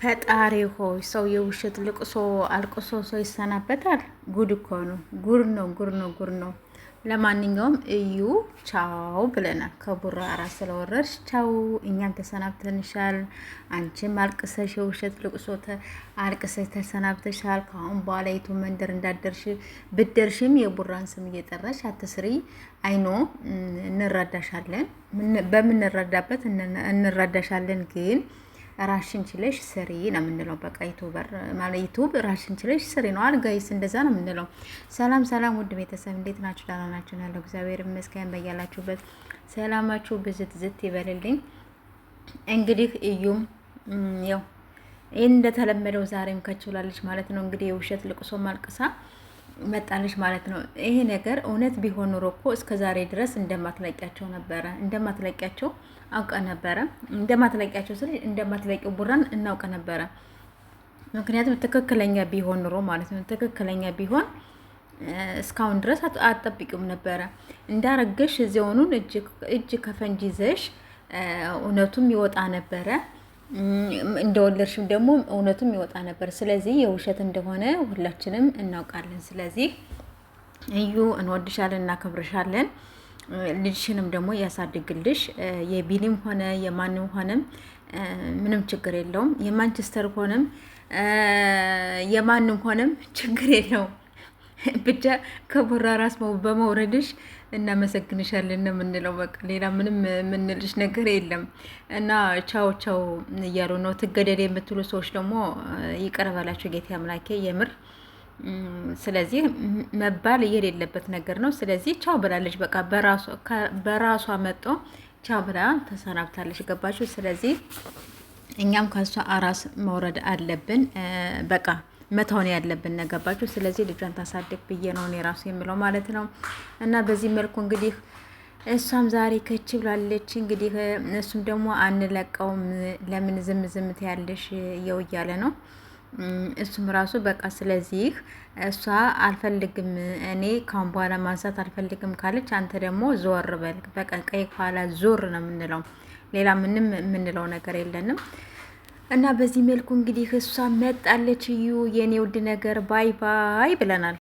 ፈጣሪ ሆይ ሰው የውሸት ልቅሶ አልቅሶ ሰው ይሰናበታል? ጉድ እኮ ነው። ጉድ ነው፣ ጉድ ነው፣ ጉድ ነው። ለማንኛውም እዩ ቻው ብለናል። ከቡራ ራስ ስለወረድሽ ቻው፣ እኛም ተሰናብተንሻል። አንቺም አልቅሰሽ የውሸት ልቅሶ አልቅሰሽ ተሰናብተሻል። ከአሁን በኋላ የቱ መንደር እንዳደርሽ ብደርሽም የቡራን ስም እየጠራሽ አትስሪ። አይኖ እንረዳሻለን፣ በምንረዳበት እንረዳሻለን ግን ራሽን ችለሽ ስሪ ነው የምንለው። በቃ ዩቱበር ማለት ዩቱብ ራሽን ችለሽ ስሪ ነው አልጋይስ፣ እንደዛ ነው የምንለው። ሰላም ሰላም፣ ውድ ቤተሰብ እንዴት ናችሁ? ደህና ናችሁ? ያለው እግዚአብሔር ይመስገን። በያላችሁበት ሰላማችሁ ብዝት ዝት ይበልልኝ። እንግዲህ እዩም ያው ይህን እንደተለመደው ዛሬም ከችላለች ማለት ነው። እንግዲህ የውሸት ልቅሶ ማልቅሳ መጣለች ማለት ነው። ይሄ ነገር እውነት ቢሆን ኖሮ እኮ እስከ ዛሬ ድረስ እንደማትለቂያቸው ነበረ። እንደማትለቂያቸው አውቀ ነበረ። እንደማትለቂያቸው ስለ እንደማትለቂው ቡራን እናውቀ ነበረ። ምክንያቱም ትክክለኛ ቢሆን ኖሮ ማለት ነው። ትክክለኛ ቢሆን እስካሁን ድረስ አትጠብቂውም ነበረ። እንዳረገሽ እዚያውኑን እጅ ከፈንጅ ይዘሽ እውነቱም ይወጣ ነበረ። እንደወለድሽም ደግሞ እውነቱም ይወጣ ነበር። ስለዚህ የውሸት እንደሆነ ሁላችንም እናውቃለን። ስለዚህ እዩ እንወድሻለን፣ እናከብርሻለን። ልጅሽንም ደግሞ ያሳድግልሽ። የቢሊም ሆነ የማንም ሆነም ምንም ችግር የለውም። የማንቸስተር ሆነም የማንም ሆነም ችግር የለውም። ብቻ ከቡራ ራስ በመውረድሽ እናመሰግንሻለን ነው የምንለው። በቃ ሌላ ምንም የምንልሽ ነገር የለም። እና ቻው ቻው እያሉ ነው። ትገደል የምትሉ ሰዎች ደግሞ ይቅር በላቸው ጌታ አምላኬ የምር። ስለዚህ መባል የሌለበት ነገር ነው። ስለዚህ ቻው ብላለች። በቃ በራሷ መጦ ቻው ብላ ተሰናብታለች። ገባችሁ? ስለዚህ እኛም ከሷ አራስ መውረድ አለብን። በቃ መተውን ያለብን ነገባችሁ። ስለዚህ ልጇን ታሳድግ ብዬ ነው እኔ ራሱ የምለው ማለት ነው። እና በዚህ መልኩ እንግዲህ እሷም ዛሬ ከች ብላለች። እንግዲህ እሱም ደግሞ አንለቀውም፣ ለምን ዝም ዝምት ያለሽ የው እያለ ነው እሱም ራሱ በቃ ስለዚህ እሷ አልፈልግም፣ እኔ ካሁን በኋላ ማንሳት አልፈልግም ካለች አንተ ደግሞ ዞር በል። በቃ ቀይ ኋላ ዞር ነው የምንለው። ሌላ ምንም የምንለው ነገር የለንም። እና በዚህ መልኩ እንግዲህ እሷ መጣለች። እዩ የኔ ውድ ነገር ባይ ባይ ብለናል።